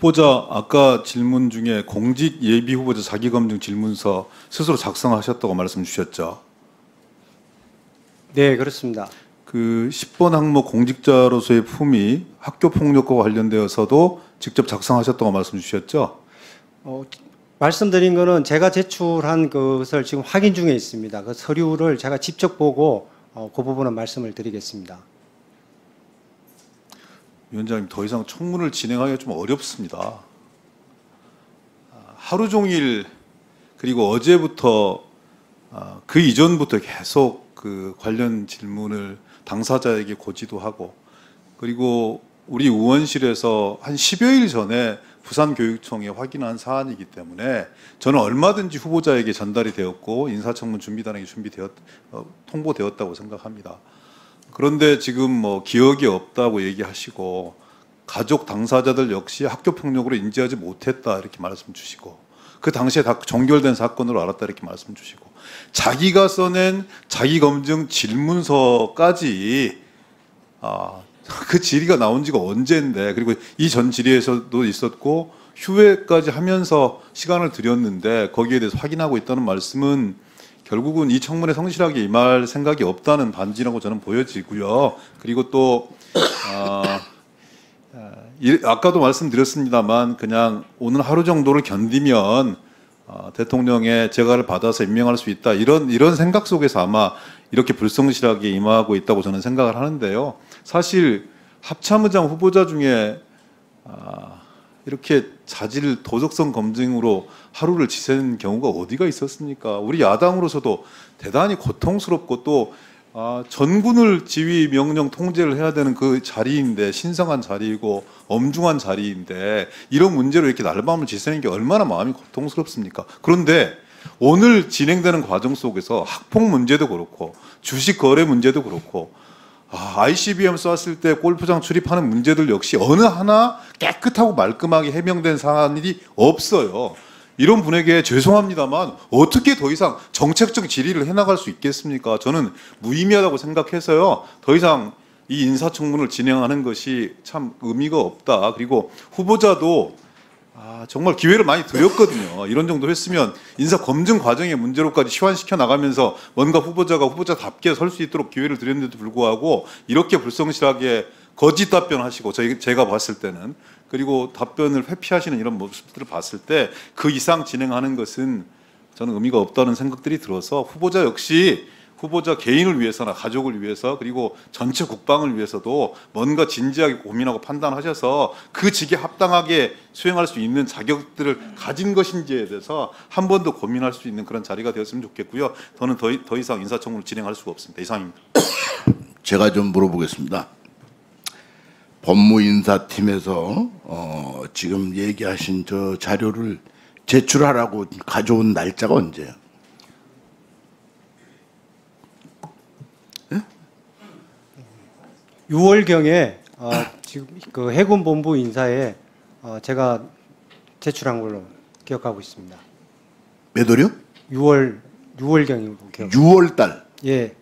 후보자 아까 질문 중에 공직 예비 후보자 자기검증 질문서 스스로 작성하셨다고 말씀 주셨죠. 네, 그렇습니다. 그 10번 항목 공직자로서의 품위 학교 폭력과 관련되어서도 직접 작성하셨다고 말씀 주셨죠. 말씀드린 거는 제가 제출한 것을 지금 확인 중에 있습니다. 그 서류를 제가 직접 보고 그 부분은 말씀을 드리겠습니다. 위원장님, 더 이상 청문을 진행하기가 좀 어렵습니다. 하루 종일 그리고 어제부터 그 이전부터 계속 그 관련 질문을 당사자에게 고지도 하고, 그리고 우리 의원실에서 한 10여일 전에 부산교육청에 확인한 사안이기 때문에 저는 얼마든지 후보자에게 전달이 되었고 인사청문 준비단에게 통보되었다고 생각합니다. 그런데 지금 뭐 기억이 없다고 얘기하시고 가족 당사자들 역시 학교 폭력으로 인지하지 못했다 이렇게 말씀 주시고, 그 당시에 다 종결된 사건으로 알았다 이렇게 말씀 주시고, 자기가 써낸 자기검증 질문서까지 그 질의가 나온 지가 언제인데, 그리고 이 전 질의에서도 있었고 휴회까지 하면서 시간을 들였는데 거기에 대해서 확인하고 있다는 말씀은 결국은 이 청문회 성실하게 임할 생각이 없다는 반지라고 저는 보여지고요. 그리고 또 아까도 말씀드렸습니다만 그냥 오늘 하루 정도를 견디면 대통령의 재가를 받아서 임명할 수 있다, 이런 생각 속에서 아마 이렇게 불성실하게 임하고 있다고 저는 생각을 하는데요. 사실 합참의장 후보자 중에 이렇게 자질 도덕성 검증으로 하루를 지새는 경우가 어디가 있었습니까? 우리 야당으로서도 대단히 고통스럽고 또 전군을 지휘 명령 통제를 해야 되는 그 자리인데, 신성한 자리이고 엄중한 자리인데 이런 문제로 이렇게 날밤을 지새는 게 얼마나 마음이 고통스럽습니까? 그런데 오늘 진행되는 과정 속에서 학폭 문제도 그렇고 주식 거래 문제도 그렇고 ICBM 쐈을 때 골프장 출입하는 문제들 역시 어느 하나 깨끗하고 말끔하게 해명된 사안이 없어요. 이런 분에게 죄송합니다만 어떻게 더 이상 정책적 질의를 해나갈 수 있겠습니까? 저는 무의미하다고 생각해서요. 더 이상 이 인사청문을 진행하는 것이 참 의미가 없다. 그리고 후보자도 정말 기회를 많이 드렸거든요. 이런 정도 했으면 인사 검증 과정의 문제로까지 시환시켜 나가면서 뭔가 후보자가 후보자답게 설 수 있도록 기회를 드렸는데도 불구하고 이렇게 불성실하게 거짓 답변하시고, 제가 봤을 때는, 그리고 답변을 회피하시는 이런 모습들을 봤을 때 그 이상 진행하는 것은 저는 의미가 없다는 생각들이 들어서 후보자 역시 후보자 개인을 위해서나 가족을 위해서 그리고 전체 국방을 위해서도 뭔가 진지하게 고민하고 판단하셔서 그 직에 합당하게 수행할 수 있는 자격들을 가진 것인지에 대해서 한 번 더 고민할 수 있는 그런 자리가 되었으면 좋겠고요. 저는 더 이상 인사청문을 진행할 수가 없습니다. 이상입니다. 제가 좀 물어보겠습니다. 법무인사팀에서 지금 얘기하신 저 자료를 제출하라고 가져온 날짜가 언제예요? 6월경에 지금 그 해군 본부 인사에 제가 제출한 걸로 기억하고 있습니다. 몇 월이요? 6월경으로 기억. 6월 달. 예.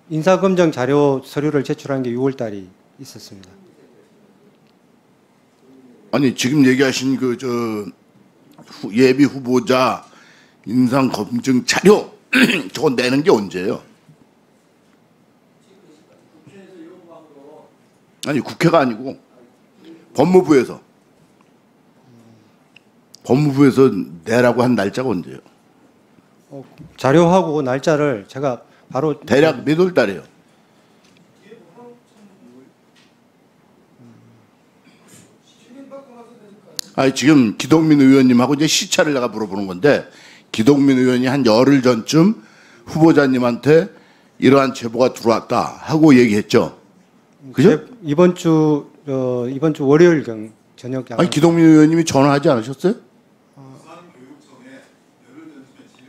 인사검증 자료 서류를 제출한 게 6월 달이 있었습니다. 아니 지금 얘기하신 그 예비 후보자 인상 검증 자료 저거 내는 게 언제예요? 아니 국회가 아니고 법무부에서 내라고 한 날짜가 언제예요? 자료하고 날짜를 제가 바로 대략 몇 월 달이에요? 아니 지금 기동민 의원님하고 이제 시차를 내가 물어보는 건데, 기동민 의원이 한 열흘 전쯤 후보자님한테 이러한 제보가 들어왔다 하고 얘기했죠. 그죠? 이번 주 월요일경 저녁. 아니 기동민 의원님이 전화하지 않으셨어요?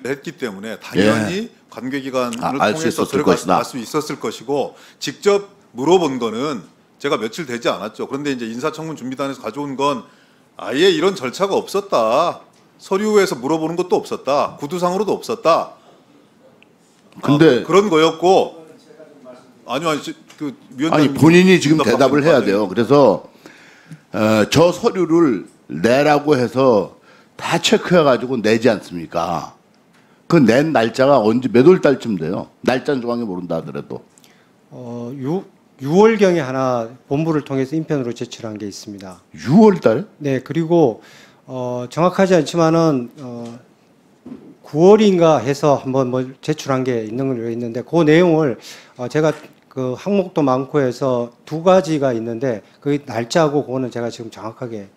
했기 때문에 당연히 관계기관을 통해서 들어갈 수 있었을 것이고, 직접 물어본 거는 제가 며칠 되지 않았죠. 그런데 이제 인사청문 준비단에서 가져온 건 아예 이런 절차가 없었다. 서류에서 물어보는 것도 없었다. 구두상으로도 없었다. 근데 그런 거였고, 아니 본인이 지금 대답을 해야 돼요. 그래서 저 서류를 내라고 해서 다 체크해가지고 내지 않습니까? 그 낸 날짜가 언제 몇 월 달쯤 돼요? 날짜는 정확히 모른다 하더라도. 6월경에 하나 본부를 통해서 인편으로 제출한 게 있습니다. 6월 달에? 네, 그리고 정확하지 않지만은 9월인가 해서 한번 뭐 제출한 게 있는 걸로 있는데 그 내용을 제가 그 항목도 많고 해서 두 가지가 있는데 그 날짜하고 그거는 제가 지금 정확하게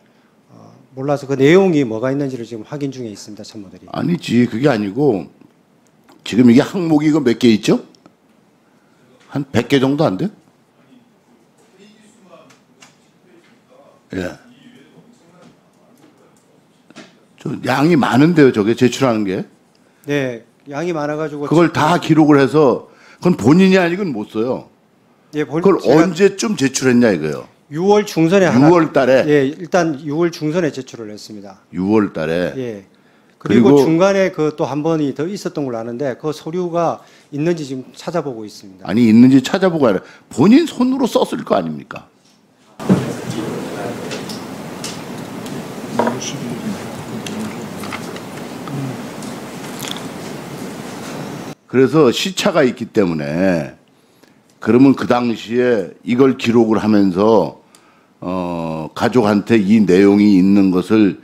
몰라서 그 내용이 뭐가 있는지를 지금 확인 중에 있습니다, 참모들이. 아니지, 그게 아니고 지금 이게 항목이 이거 몇 개 있죠? 한 100개 정도 안 돼? 예. 저 양이 많은데요, 저게 제출하는 게. 네, 양이 많아가지고 그걸 다 기록을 해서 그건 본인이 아니고는 못 써요. 예, 그걸 언제쯤 제출했냐 이거요. 6월 중선에 하나. 6월 달에. 예, 일단 6월 중선에 제출을 했습니다. 6월 달에. 예. 그리고 그리고 중간에 그 또 한 번이 더 있었던 걸로 아는데 그 서류가 있는지 지금 찾아보고 있습니다. 아니 있는지 찾아보고 아니라 본인 손으로 썼을 거 아닙니까? 그래서 시차가 있기 때문에 그러면 그 당시에 이걸 기록을 하면서 가족한테 이 내용이 있는 것을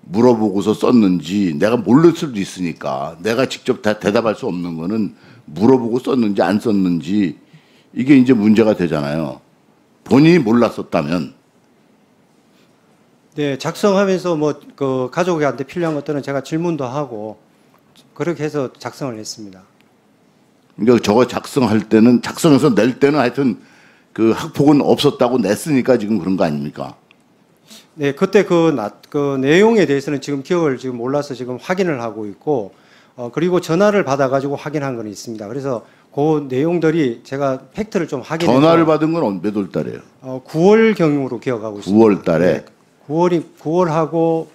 물어보고서 썼는지 내가 모를 수도 있으니까 내가 직접 다 대답할 수 없는 거는 물어보고 썼는지 안 썼는지 이게 이제 문제가 되잖아요. 본인이 몰랐었다면. 네, 작성하면서 뭐 그 가족한테 필요한 것들은 제가 질문도 하고 그렇게 해서 작성을 했습니다. 그러니까 저거 작성할 때는 작성해서 낼 때는 하여튼 그 학폭은 없었다고 냈으니까 지금 그런 거 아닙니까? 네, 그때 그 내용에 대해서는 지금 기억을 지금 몰라서 지금 확인을 하고 있고 그리고 전화를 받아가지고 확인한 건 있습니다. 그래서 그 내용들이 제가 팩트를 좀 확인해서 전화를 받은 건 몇 월 달에요? 9월 경으로 기억하고 있습니다. 9월 달에. 네, 9월하고 뭐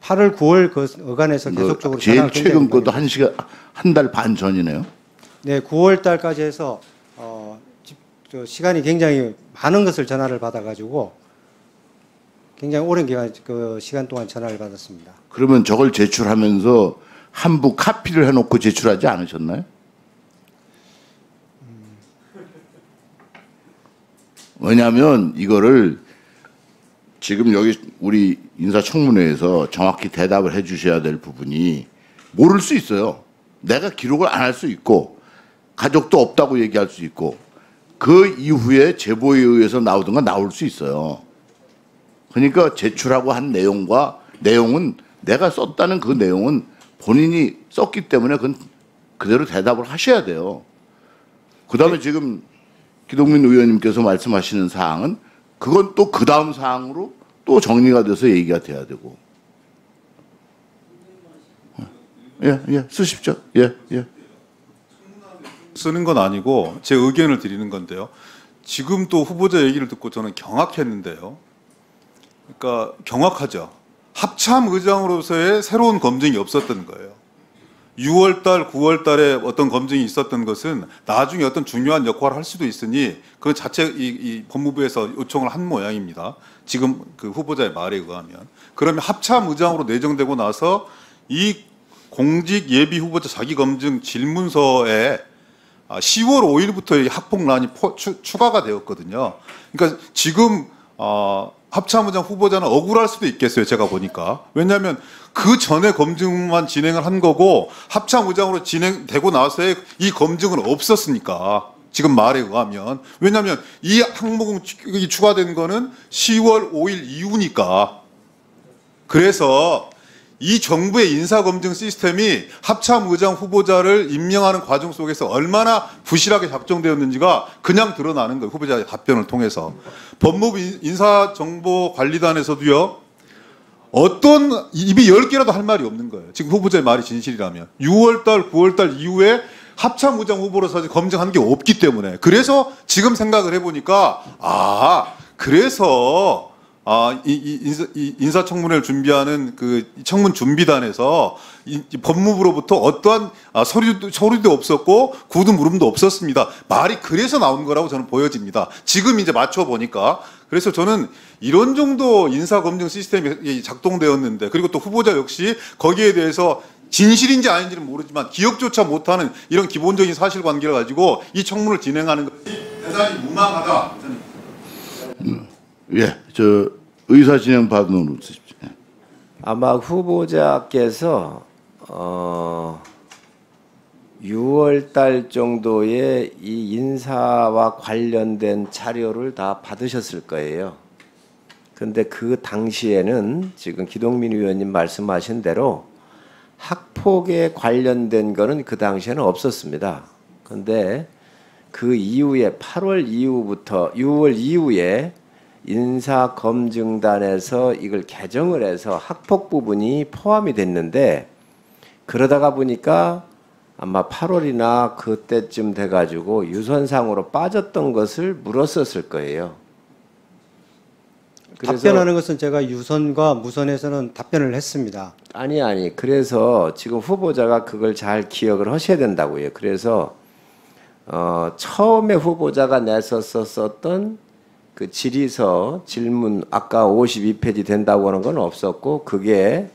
8월, 9월 그 어간에서 계속적으로 제일 전화가 굉장히 최근 많이 것도 한 달 반 전이네요. 네, 9월 달까지 해서 저 시간이 굉장히 많은 것을 전화를 받아가지고 굉장히 오랜 기간 그 시간 동안 전화를 받았습니다. 그러면 저걸 제출하면서 한부 카피를 해놓고 제출하지 않으셨나요? 왜냐하면 이거를 지금 여기 우리 인사청문회에서 정확히 대답을 해주셔야 될 부분이 모를 수 있어요. 내가 기록을 안 할 수 있고 가족도 없다고 얘기할 수 있고 그 이후에 제보에 의해서 나오든가 나올 수 있어요. 그러니까 제출하고 한 내용은 내가 썼다는 그 내용은 본인이 썼기 때문에 그건 그대로 대답을 하셔야 돼요. 그다음에 지금 기동민 의원님께서 말씀하시는 사항은 그건 또 그 다음 사항으로 또 정리가 돼서 얘기가 돼야 되고. 예, 쓰십시오. 예. 쓰는 건 아니고 제 의견을 드리는 건데요. 지금 또 후보자 얘기를 듣고 저는 경악했는데요. 그러니까 경악하죠. 합참 의장으로서의 새로운 검증이 없었던 거예요. 6월달, 9월달에 어떤 검증이 있었던 것은 나중에 어떤 중요한 역할을 할 수도 있으니 그 자체 이 법무부에서 요청을 한 모양입니다. 지금 그 후보자의 말에 의하면 그러면 합참 의장으로 내정되고 나서 이 공직 예비 후보자 자기 검증 질문서에 10월 5일부터 학폭란이 추가가 되었거든요. 그러니까 지금 합참의장 후보자는 억울할 수도 있겠어요. 제가 보니까. 왜냐하면 그 전에 검증만 진행을 한 거고 합참의장으로 진행되고 나서의 이 검증은 없었으니까. 지금 말에 의하면. 왜냐하면 이 항목이 추가된 거는 10월 5일 이후니까. 그래서 이 정부의 인사검증 시스템이 합참의장 후보자를 임명하는 과정 속에서 얼마나 부실하게 작동되었는지가 그냥 드러나는 거예요. 후보자의 답변을 통해서. 법무부 인사정보관리단에서도요. 어떤 입이 10개라도 할 말이 없는 거예요. 지금 후보자의 말이 진실이라면. 6월달, 9월달 이후에 합참의장 후보로서 검증한 게 없기 때문에. 그래서 지금 생각을 해보니까 그래서 이 인사청문회를 준비하는 그 청문 준비단에서 이 법무부로부터 어떠한 서류도 없었고 구두 물음도 없었습니다. 말이 그래서 나온 거라고 저는 보여집니다. 지금 이제 맞춰 보니까. 그래서 저는 이런 정도 인사검증 시스템이 작동되었는데, 그리고 또 후보자 역시 거기에 대해서 진실인지 아닌지는 모르지만 기억조차 못하는 이런 기본적인 사실관계를 가지고 이 청문을 진행하는 것이 대단히 무망하다. 예, 저 의사 진행 받은 쓰십시오. 예. 아마 후보자께서 6월 달 정도에 이 인사와 관련된 자료를 다 받으셨을 거예요. 근데 그 당시에는 지금 기동민 의원님 말씀하신 대로 학폭에 관련된 거는 그 당시에는 없었습니다. 근데 그 이후에 8월 이후부터 6월 이후에 인사검증단에서 이걸 개정을 해서 학폭 부분이 포함이 됐는데, 그러다가 보니까 아마 8월이나 그때쯤 돼가지고 유선상으로 빠졌던 것을 물었었을 거예요. 답변하는 것은 제가 유선과 무선에서는 답변을 했습니다. 아니 그래서 지금 후보자가 그걸 잘 기억을 하셔야 된다고요. 그래서 처음에 후보자가 냈었었던 그 질의서 질문 아까 52페이지 된다고 하는 건 없었고, 그게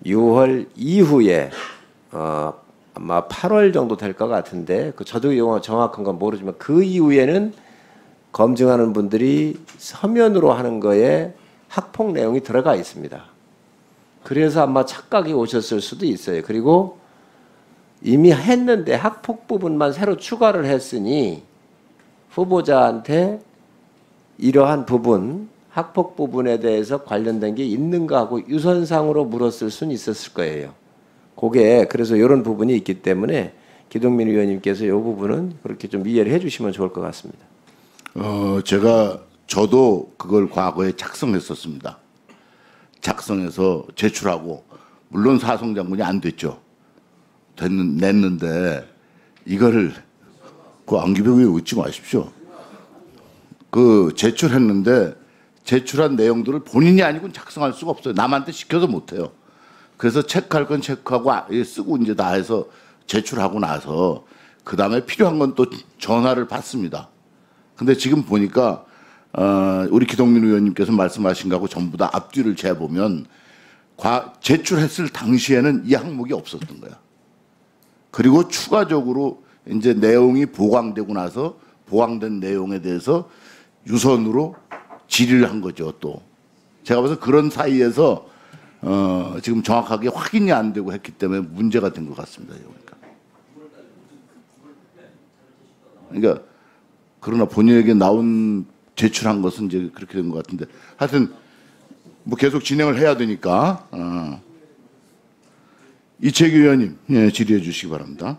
6월 이후에 아마 8월 정도 될 것 같은데, 그 저도 용어 정확한 건 모르지만 그 이후에는 검증하는 분들이 서면으로 하는 거에 학폭 내용이 들어가 있습니다. 그래서 아마 착각이 오셨을 수도 있어요. 그리고 이미 했는데 학폭 부분만 새로 추가를 했으니 후보자한테 이러한 부분, 학폭 부분에 대해서 관련된 게 있는가 하고 유선상으로 물었을 수는 있었을 거예요. 그게 그래서 이런 부분이 있기 때문에 기동민 의원님께서 이 부분은 그렇게 좀 이해를 해주시면 좋을 것 같습니다. 저도 그걸 과거에 작성했었습니다. 작성해서 제출하고, 물론 사성장군이 안 됐죠. 냈는데 이거를 그 안기병에 웃지 마십시오. 그 제출했는데 제출한 내용들을 본인이 아니고는 작성할 수가 없어요. 남한테 시켜서 못해요. 그래서 체크할 건 체크하고 쓰고 이제 다 해서 제출하고 나서 그 다음에 필요한 건 또 전화를 받습니다. 근데 지금 보니까 우리 기동민 의원님께서 말씀하신 거하고 전부 다 앞뒤를 재보면 제출했을 당시에는 이 항목이 없었던 거야. 그리고 추가적으로 이제 내용이 보강되고 나서 보강된 내용에 대해서 유선으로 질의를 한 거죠. 또 제가 봐서 그런 사이에서 지금 정확하게 확인이 안 되고 했기 때문에 문제가 된 것 같습니다. 그러니까 그러나 본인에게 나온 제출한 것은 이제 그렇게 된 것 같은데, 하여튼 뭐 계속 진행을 해야 되니까 이채기 의원님, 예, 질의해 주시기 바랍니다.